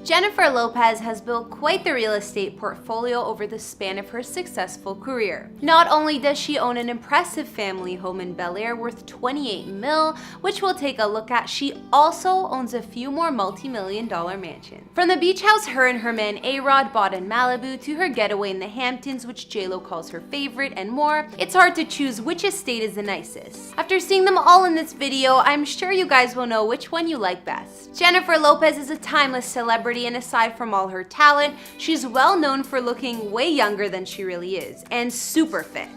Jennifer Lopez has built quite the real estate portfolio over the span of her successful career. Not only does she own an impressive family home in Bel Air worth $28 million, which we'll take a look at, she also owns a few more multi-million-dollar mansions. From the beach house her and her man A.Rod bought in Malibu to her getaway in the Hamptons, which J.Lo calls her favorite, and more, it's hard to choose which estate is the nicest. After seeing them all in this video, I'm sure you guys will know which one you like best. Jennifer Lopez is a timeless celebrity, and aside from all her talent, she's well known for looking way younger than she really is, and super fit.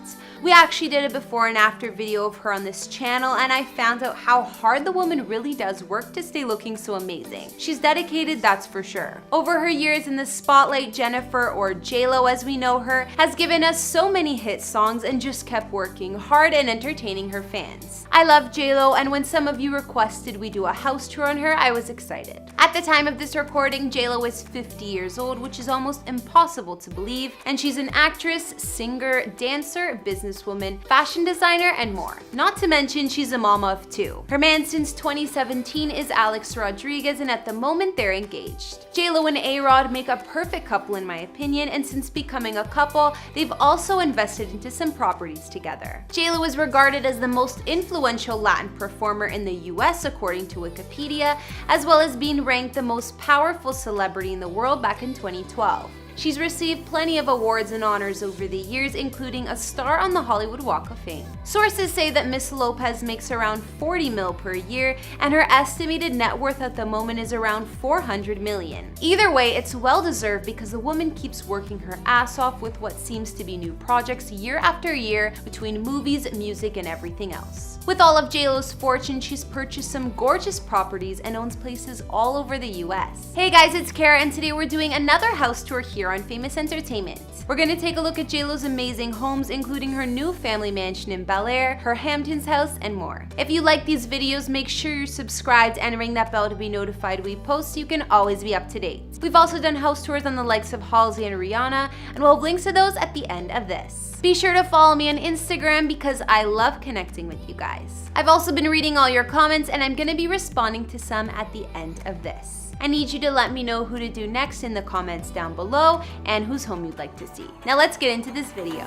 We actually did a before and after video of her on this channel, and I found out how hard the woman really does work to stay looking so amazing. She's dedicated, that's for sure. Over her years in the spotlight, Jennifer, or J.Lo as we know her, has given us so many hit songs and just kept working hard and entertaining her fans. I love J.Lo, and when some of you requested we do a house tour on her, I was excited. At the time of this recording, J.Lo is 50 years old, which is almost impossible to believe, and she's an actress, singer, dancer, businesswoman, fashion designer, and more. Not to mention, she's a mama of two. Her man since 2017 is Alex Rodriguez, and at the moment they're engaged. J.Lo and A.Rod make a perfect couple in my opinion, and since becoming a couple, they've also invested into some properties together. J.Lo is regarded as the most influential Latin performer in the US according to Wikipedia, as well as being ranked the most powerful celebrity in the world back in 2012. She's received plenty of awards and honors over the years, including a star on the Hollywood Walk of Fame. Sources say that Miss Lopez makes around $40 million per year, and her estimated net worth at the moment is around $400 million. Either way, it's well deserved because the woman keeps working her ass off with what seems to be new projects year after year between movies, music, and everything else. With all of J.Lo's fortune, she's purchased some gorgeous properties and owns places all over the US. Hey guys, it's Kara, and today we're doing another house tour here on Famous Entertainment. We're gonna take a look at J.Lo's amazing homes, including her new family mansion in Bel Air, her Hamptons house, and more. If you like these videos, make sure you're subscribed and ring that bell to be notified we post so you can always be up to date. We've also done house tours on the likes of Halsey and Rihanna, and we'll have links to those at the end of this. Be sure to follow me on Instagram because I love connecting with you guys. I've also been reading all your comments, and I'm gonna be responding to some at the end of this. I need you to let me know who to do next in the comments down below and whose home you'd like to see. Now let's get into this video.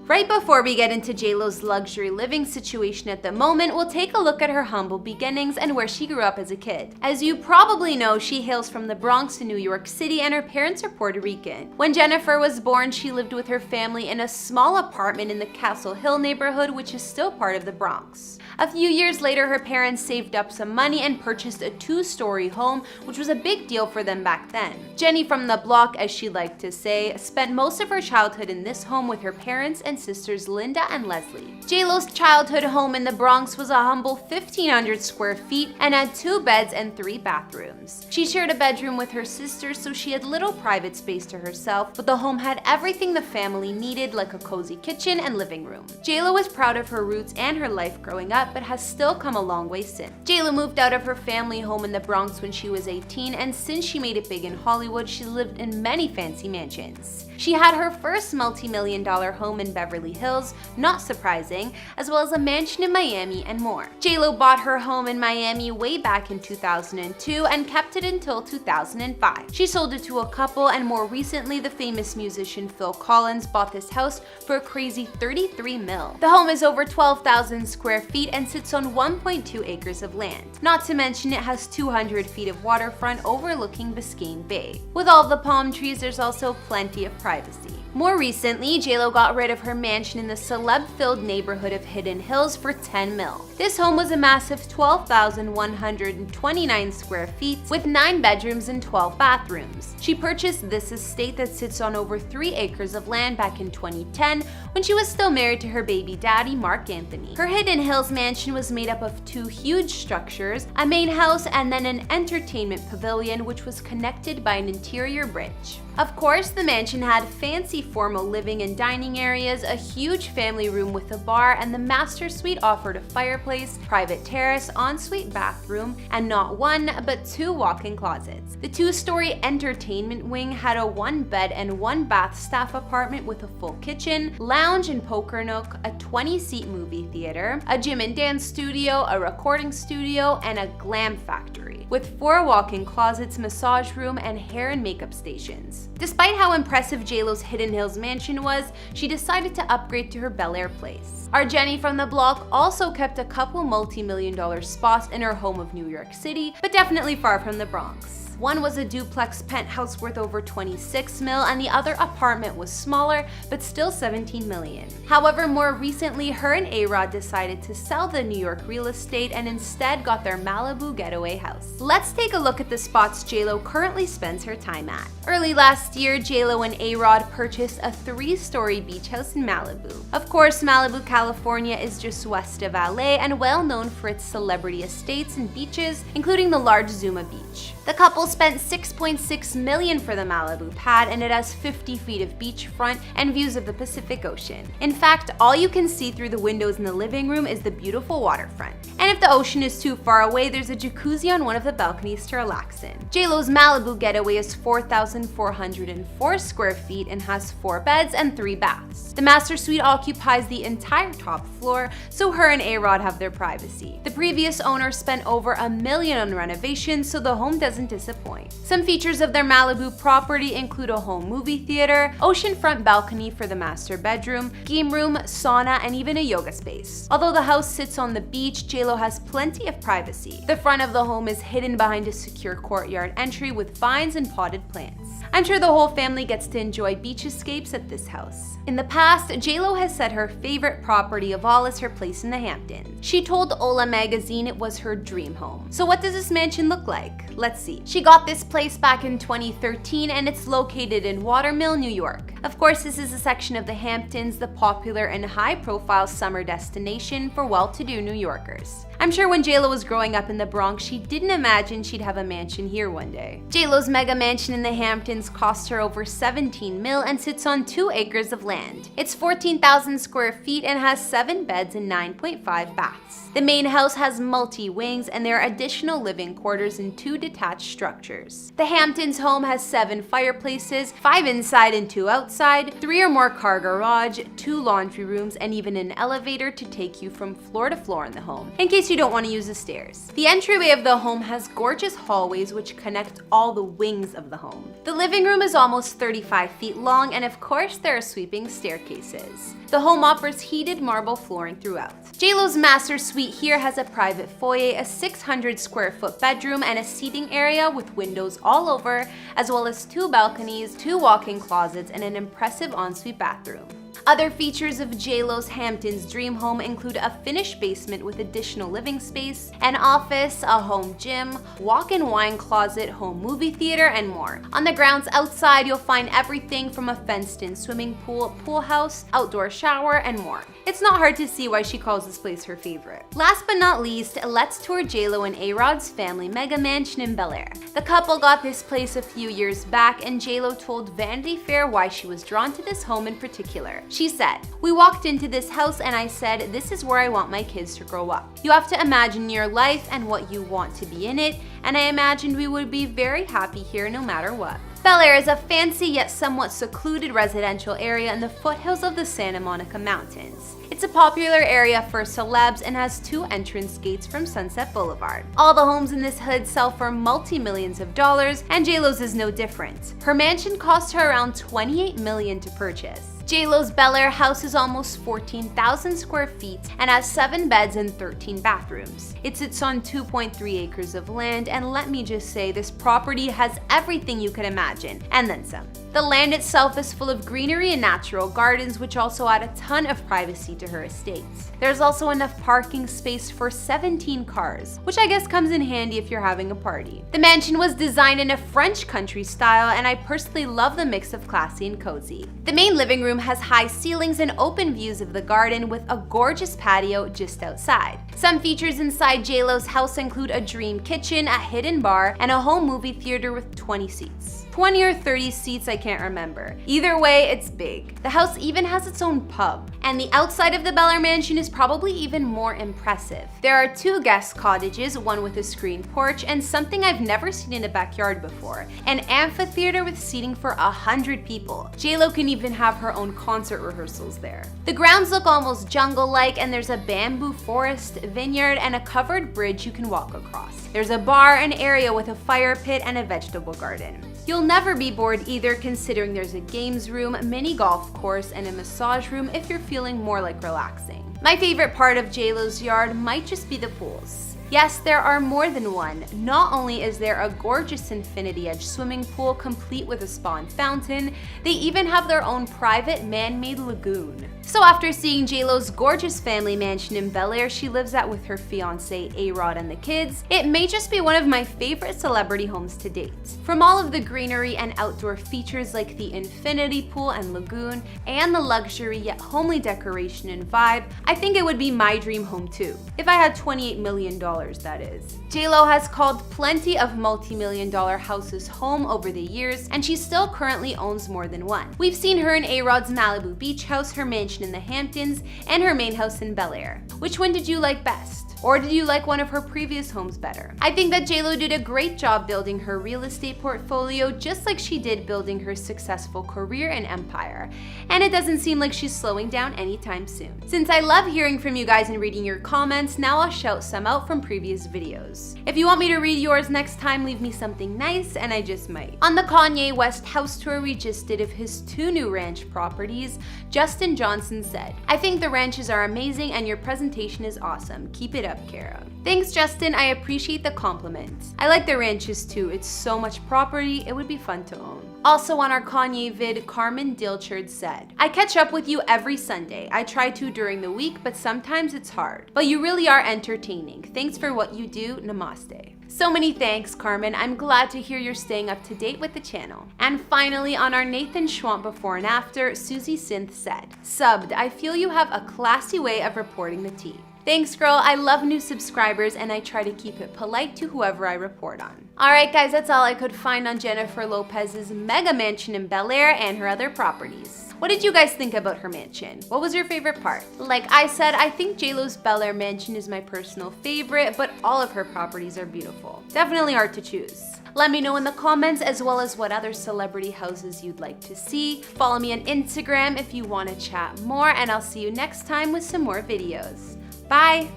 Right before we get into J.Lo's luxury living situation at the moment, we'll take a look at her humble beginnings and where she grew up as a kid. As you probably know, she hails from the Bronx in New York City, and her parents are Puerto Rican. When Jennifer was born, she lived with her family in a small apartment in the Castle Hill neighborhood, which is still part of the Bronx. A few years later, her parents saved up some money and purchased a 2-story home, which was a big deal for them back then. Jenny from the block, as she liked to say, spent most of her childhood in this home with her parents and sisters Linda and Leslie. J.Lo's childhood home in the Bronx was a humble 1,500 square feet and had 2 beds and 3 bathrooms. She shared a bedroom with her sisters, so she had little private space to herself, but the home had everything the family needed, like a cozy kitchen and living room. J.Lo was proud of her roots and her life growing up, but has still come a long way since. J.Lo moved out of her family home in the Bronx when she was 18, and since she made it big in Hollywood, she lived in many fancy mansions. She had her first multi-million-dollar home in Beverly Hills, not surprising, as well as a mansion in Miami and more. J.Lo bought her home in Miami way back in 2002 and kept it until 2005. She sold it to a couple, and more recently, the famous musician Phil Collins bought this house for a crazy $33 million. The home is over 12,000 square feet and sits on 1.2 acres of land. Not to mention, it has 200 feet of waterfront overlooking Biscayne Bay. With all the palm trees, there's also plenty of privacy. More recently, J.Lo got rid of her mansion in the celeb-filled neighborhood of Hidden Hills for $10 million. This home was a massive 12,129 square feet with 9 bedrooms and 12 bathrooms. She purchased this estate that sits on over 3 acres of land back in 2010 when she was still married to her baby daddy, Mark Anthony. Her Hidden Hills mansion was made up of 2 huge structures, a main house, and then an entertainment pavilion which was connected by an interior bridge. Of course, the mansion had fancy formal living and dining areas, a huge family room with a bar, and the master suite offered a fireplace, private terrace, ensuite bathroom, and not one, but 2 walk-in closets. The 2-story entertainment wing had a 1-bed and 1-bath staff apartment with a full kitchen, lounge and poker nook, a 20-seat movie theater, a gym and dance studio, a recording studio, and a glam factory, with 4 walk-in closets, massage room, and hair and makeup stations. Despite how impressive J.Lo's Hidden Hills mansion was, she decided to upgrade to her Bel Air place. Our Jenny from the block also kept a couple multi-million-dollar spots in her home of New York City, but definitely far from the Bronx. One was a duplex penthouse worth over 26 mil, and the other apartment was smaller, but still 17 million. However, more recently, her and A.Rod decided to sell the New York real estate and instead got their Malibu getaway house. Let's take a look at the spots J.Lo currently spends her time at. Early last year, J.Lo and A.Rod purchased a 3-story beach house in Malibu. Of course, Malibu, California is just west of LA and well known for its celebrity estates and beaches, including the large Zuma Beach. The couple spent $6.6 million for the Malibu pad, and it has 50 feet of beachfront and views of the Pacific Ocean. In fact, all you can see through the windows in the living room is the beautiful waterfront. And if the ocean is too far away, there's a jacuzzi on one of the balconies to relax in. J.Lo's Malibu getaway is 4,404 square feet and has 4 beds and 3 baths. The master suite occupies the entire top floor, so her and A.Rod have their privacy. The previous owner spent over $1 million on renovations, so the home doesn't disappoint. Some features of their Malibu property include a home movie theater, oceanfront balcony for the master bedroom, game room, sauna, and even a yoga space. Although the house sits on the beach, J.Lo has plenty of privacy. The front of the home is hidden behind a secure courtyard entry with vines and potted plants. I'm sure the whole family gets to enjoy beach escapes at this house. In the past, J.Lo has said her favorite property of all is her place in the Hamptons. She told Ola magazine it was her dream home. So what does this mansion look like? Let's see. She got this place back in 2013 and it's located in Watermill, New York. Of course, this is a section of the Hamptons, the popular and high-profile summer destination for well-to-do New Yorkers. I'm sure when J.Lo was growing up in the Bronx, she didn't imagine she'd have a mansion here one day. J.Lo's mega mansion in the Hamptons cost her over 17 mil and sits on 2 acres of land. It's 14,000 square feet and has 7 beds and 9.5 baths. The main house has multi-wings and there are additional living quarters and 2 detached structures. The Hamptons home has 7 fireplaces, 5 inside and 2 outside, 3 or more car garage, 2 laundry rooms, and even an elevator to take you from floor to floor in the home, in case you don't want to use the stairs. The entryway of the home has gorgeous hallways which connect all the wings of the home. The living room is almost 35 feet long, and of course there are sweeping staircases. The home offers heated marble flooring throughout. J.Lo's master suite here has a private foyer, a 600 square foot bedroom, and a seating area with windows all over, as well as 2 balconies, 2 walk-in closets, and an impressive ensuite bathroom. Other features of J.Lo's Hamptons dream home include a finished basement with additional living space, an office, a home gym, walk-in wine closet, home movie theater, and more. On the grounds outside, you'll find everything from a fenced-in swimming pool, pool house, outdoor shower, and more. It's not hard to see why she calls this place her favorite. Last but not least, let's tour J.Lo and A.Rod's family mega mansion in Bel Air. The couple got this place a few years back, and J.Lo told Vanity Fair why she was drawn to this home in particular. She said, "We walked into this house and I said, this is where I want my kids to grow up. You have to imagine your life and what you want to be in it, and I imagined we would be very happy here no matter what." Bel Air is a fancy yet somewhat secluded residential area in the foothills of the Santa Monica Mountains. It's a popular area for celebs and has 2 entrance gates from Sunset Boulevard. All the homes in this hood sell for multi-millions of dollars, and J.Lo's is no different. Her mansion cost her around $28 million to purchase. J.Lo's Bel Air house is almost 14,000 square feet and has 7 beds and 13 bathrooms. It sits on 2.3 acres of land, and let me just say, this property has everything you could imagine, and then some. The land itself is full of greenery and natural gardens, which also add a ton of privacy to her estate. There's also enough parking space for 17 cars, which I guess comes in handy if you're having a party. The mansion was designed in a French country style, and I personally love the mix of classy and cozy. The main living room has high ceilings and open views of the garden with a gorgeous patio just outside. Some features inside J.Lo's house include a dream kitchen, a hidden bar, and a home movie theater with 20 seats. 20 or 30 seats, I can't remember. Either way, it's big. The house even has its own pub. And the outside of the Bel Air mansion is probably even more impressive. There are 2 guest cottages, one with a screened porch, and something I've never seen in a backyard before, an amphitheater with seating for 100 people. J.Lo can even have her own concert rehearsals there. The grounds look almost jungle-like, and there's a bamboo forest, vineyard, and a covered bridge you can walk across. There's a bar, an area with a fire pit, and a vegetable garden. You'll never be bored either, considering there's a games room, mini golf course, and a massage room if you're feeling more like relaxing. My favorite part of J.Lo's yard might just be the pools. Yes, there are more than one. Not only is there a gorgeous infinity edge swimming pool complete with a spa and fountain, they even have their own private man-made lagoon. So after seeing J.Lo's gorgeous family mansion in Bel Air she lives at with her fiance A.Rod and the kids, it may just be one of my favorite celebrity homes to date. From all of the greenery and outdoor features like the infinity pool and lagoon, and the luxury yet homely decoration and vibe, I think it would be my dream home too. If I had $28 million, that is. J.Lo has called plenty of multi-million-dollar houses home over the years, and she still currently owns more than one. We've seen her in A.Rod's Malibu beach house, her mansion in the Hamptons, and her main house in Bel Air. Which one did you like best? Or did you like one of her previous homes better? I think that J.Lo did a great job building her real estate portfolio just like she did building her successful career and empire. And it doesn't seem like she's slowing down anytime soon. Since I love hearing from you guys and reading your comments, now I'll shout some out from previous videos. If you want me to read yours next time, leave me something nice and I just might. On the Kanye West house tour we just did of his 2 new ranch properties, Justin Johnson said, "I think the ranches are amazing and your presentation is awesome. Keep it up, Kara." Thanks, Justin. I appreciate the compliment. I like the ranches too. It's so much property, it would be fun to own. Also on our Kanye vid, Carmen Dilchard said, "I catch up with you every Sunday. I try to during the week, but sometimes it's hard. But you really are entertaining. Thanks for what you do. Namaste." So many thanks, Carmen. I'm glad to hear you're staying up to date with the channel. And finally, on our Nathan Schwamp before and after, Susie Synth said, "Subbed, I feel you have a classy way of reporting the tea." Thanks, girl. I love new subscribers and I try to keep it polite to whoever I report on. Alright guys, that's all I could find on Jennifer Lopez's mega mansion in Bel Air and her other properties. What did you guys think about her mansion? What was your favorite part? Like I said, I think J.Lo's Bel Air mansion is my personal favorite, but all of her properties are beautiful. Definitely hard to choose. Let me know in the comments as well as what other celebrity houses you'd like to see. Follow me on Instagram if you want to chat more, and I'll see you next time with some more videos. Bye!